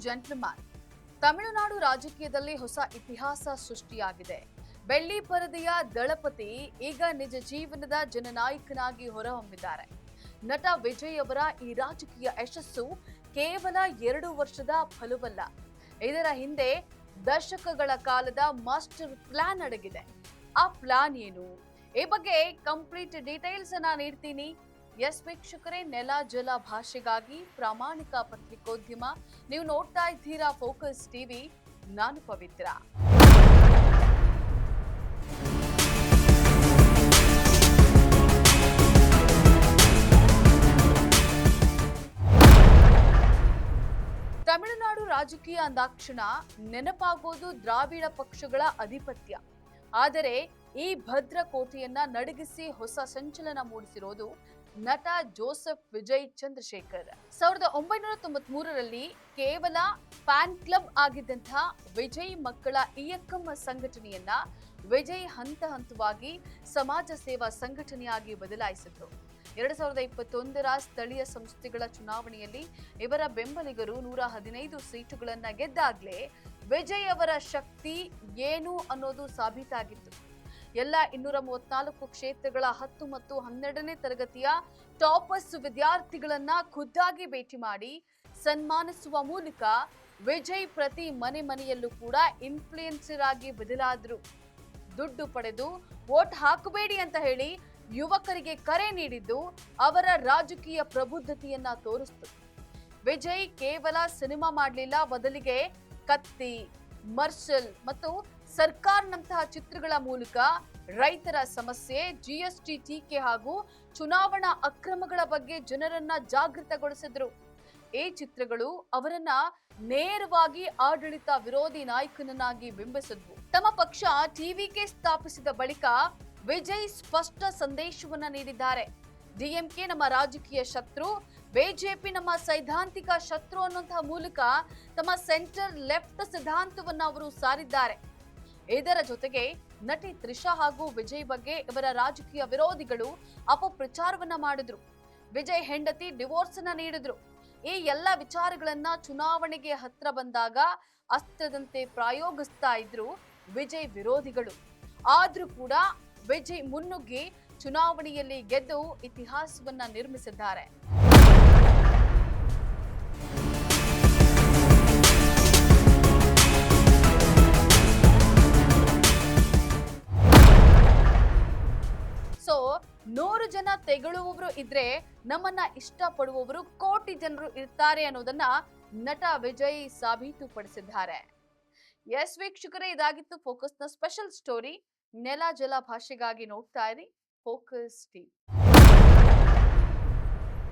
Gentleman. Tamil Nadu ರಾಜಕೀಯದಲ್ಲಿ ಹೊಸ ಇತಿಹಾಸ ಸೃಷ್ಟಿಯಾಗಿದೆ. ಬೆಳ್ಳಿ ಪರದೆಯ ದಳಪತಿ ಈಗ ನಿಜ ಜೀವನದ ಜನನಾಯಕನಾಗಿ ಹೊರಹೊಮ್ಮಿದ್ದಾರೆ. ನಟ ವಿಜಯ್ ಅವರ ಈ ರಾಜಕೀಯ ಯಶಸ್ಸು ಕೇವಲ 2 ವರ್ಷದ ಫಲವಲ್ಲ. ಇದರ ಹಿಂದೆ ದಶಕಗಳ ಕಾಲದ ಮಾಸ್ಟರ್ ಪ್ಲಾನ್ ಅಡಗಿದೆ. ಆ ಪ್ಲಾನ್ ಏನು? ಈ ಬಗ್ಗೆ ಕಂಪ್ಲೀಟ್ ಡೀಟೇಲ್ಸ್ ಅನ್ನ ನೀಡ್ತೀನಿ. ಎಸ್ ವೀಕ್ಷಕರೇ, ನೆಲ ಜಲ ಭಾಷೆಗಾಗಿ ಪ್ರಾಮಾಣಿಕ ಪತ್ರಿಕೋದ್ಯಮ. ನೀವು ನೋಡ್ತಾ ಇದ್ದೀರಾ ಫೋಕಸ್ ಟಿವಿ. ನಾನು ಪವಿತ್ರ. ತಮಿಳುನಾಡು ರಾಜಕೀಯ ಅಂದಾಕ್ಷಣ ನೆನಪಾಗೋದು ದ್ರಾವಿಡ ಪಕ್ಷಗಳ ಅಧಿಪತ್ಯ. ಆದರೆ ಈ ಭದ್ರಕೋಟೆಯನ್ನ ನಡಗಿಸಿ ಹೊಸ ಸಂಚಲನ ಮೂಡಿಸಿರೋದು ನಟ ಜೋಸೆಫ್ ವಿಜಯ್ ಚಂದ್ರಶೇಖರ್. 1993ರಲ್ಲಿ ಕೇವಲ ಫ್ಯಾನ್ ಕ್ಲಬ್ ಆಗಿದ್ದಂತಹ ವಿಜಯ್ ಮಕ್ಕಳ ಇಯಕ್ಕಂ ಸಂಘಟನೆಯನ್ನ ವಿಜಯ್ ಹಂತ ಹಂತವಾಗಿ ಸಮಾಜ ಸೇವಾ ಸಂಘಟನೆಯಾಗಿ ಬದಲಾಯಿಸಿದ್ರು. 2021ರ ಸ್ಥಳೀಯ ಸಂಸ್ಥೆಗಳ ಚುನಾವಣೆಯಲ್ಲಿ ಇವರ ಬೆಂಬಲಿಗರು 115 ಸೀಟುಗಳನ್ನ ಗೆದ್ದಾಗ್ಲೇ ವಿಜಯ್ ಅವರ ಶಕ್ತಿ ಏನು ಅನ್ನೋದು ಸಾಬೀತಾಗಿತ್ತು. ಎಲ್ಲ 234 ಕ್ಷೇತ್ರಗಳ 10 ಮತ್ತು 12ನೇ ತರಗತಿಯ ಟಾಪರ್ಸ್ ವಿದ್ಯಾರ್ಥಿಗಳನ್ನ ಖುದ್ದಾಗಿ ಭೇಟಿ ಮಾಡಿ ಸನ್ಮಾನಿಸುವ ಮೂಲಕ ವಿಜಯ್ ಪ್ರತಿ ಮನೆಯಲ್ಲೂ ಕೂಡ ಇನ್ಫ್ಲೂಯೆನ್ಸರ್ ಆಗಿ ಬದಲಾದ್ರು. ದುಡ್ಡು ಪಡೆದು ವೋಟ್ ಹಾಕಬೇಡಿ ಅಂತ ಹೇಳಿ ಯುವಕರಿಗೆ ಕರೆ ನೀಡಿದ್ದು ಅವರ ರಾಜಕೀಯ ಪ್ರಬುದ್ಧತೆಯನ್ನ ತೋರಿಸಿತು. ವಿಜಯ್ ಕೇವಲ ಸಿನಿಮಾ ಮಾಡಲಿಲ್ಲ, ಬದಲಿಗೆ ಕತ್ತಿ, ಮರ್ಷಲ್ ಮತ್ತು ಸರ್ಕಾರ್ನಂತಹ ಚಿತ್ರಗಳ ಮೂಲಕ ರೈತರ ಸಮಸ್ಯೆ, ಜಿಎಸ್ಟಿ ಟೀಕೆ ಹಾಗೂ ಚುನಾವಣಾ ಅಕ್ರಮಗಳ ಬಗ್ಗೆ ಜನರನ್ನ ಜಾಗೃತಗೊಳಿಸಿದ್ರು. ಈ ಚಿತ್ರಗಳು ಅವರನ್ನ ನೇರವಾಗಿ ಆಡಳಿತ ವಿರೋಧಿ ನಾಯಕನನ್ನಾಗಿ ಬಿಂಬಿಸಿದ್ವು. ತಮ್ಮ ಪಕ್ಷ ಟಿವಿಕೆ ಸ್ಥಾಪಿಸಿದ ಬಳಿಕ ವಿಜಯ್ ಸ್ಪಷ್ಟ ಸಂದೇಶವನ್ನ ನೀಡಿದ್ದಾರೆ. ಡಿಎಂಕೆ ನಮ್ಮ ರಾಜಕೀಯ ಶತ್ರು, ಬಿಜೆಪಿ ನಮ್ಮ ಸೈದ್ಧಾಂತಿಕ ಶತ್ರು ಅನ್ನುವಂತಹ ಮೂಲಕ ತಮ್ಮ ಸೆಂಟರ್ ಲೆಫ್ಟ್ ಸಿದ್ಧಾಂತವನ್ನ ಅವರು ಸಾರಿದ್ದಾರೆ. ಇದರ ಜೊತೆಗೆ ನಟಿ ತ್ರಿಷಾ ಹಾಗೂ ವಿಜಯ್ ಬಗ್ಗೆ ಇವರ ರಾಜಕೀಯ ವಿರೋಧಿಗಳು ಅಪಪ್ರಚಾರವನ್ನ ಮಾಡಿದ್ರು. ವಿಜಯ್ ಹೆಂಡತಿ ಡಿವೋರ್ಸ್ ಅನ್ನ ನೀಡಿದ್ರು. ಈ ಎಲ್ಲ ವಿಚಾರಗಳನ್ನ ಚುನಾವಣೆಗೆ ಹತ್ರ ಬಂದಾಗ ಅಸ್ತ್ರದಂತೆ ಪ್ರಯೋಗಿಸ್ತಾ ಇದ್ರು ವಿಜಯ್ ವಿರೋಧಿಗಳು. ಆದ್ರೂ ಕೂಡ ವಿಜಯ್ ಮುನ್ನುಗ್ಗಿ ಚುನಾವಣೆಯಲ್ಲಿ ಗೆದ್ದು ಇತಿಹಾಸವನ್ನ ನಿರ್ಮಿಸಿದ್ದಾರೆ. ಸೊ 100 ಜನ ತೆಗಳುವವರು ಇದ್ರೆ ನಮ್ಮನ್ನ ಇಷ್ಟಪಡುವವರು ಕೋಟಿ ಜನರು ಇರ್ತಾರೆ ಅನ್ನೋದನ್ನ ನಟ ವಿಜಯ್ ಸಾಬೀತುಪಡಿಸಿದ್ದಾರೆ. ಎಸ್ ವೀಕ್ಷಕರೇ, ಇದಾಗಿತ್ತು ಫೋಕಸ್ನ ಸ್ಪೆಷಲ್ ಸ್ಟೋರಿ. ನೆಲ ಜಲ ಭಾಷೆಗಾಗಿ ನೋಡ್ತಾ ಇರಿ ಫೋಕಸ್ ಟಿವಿ.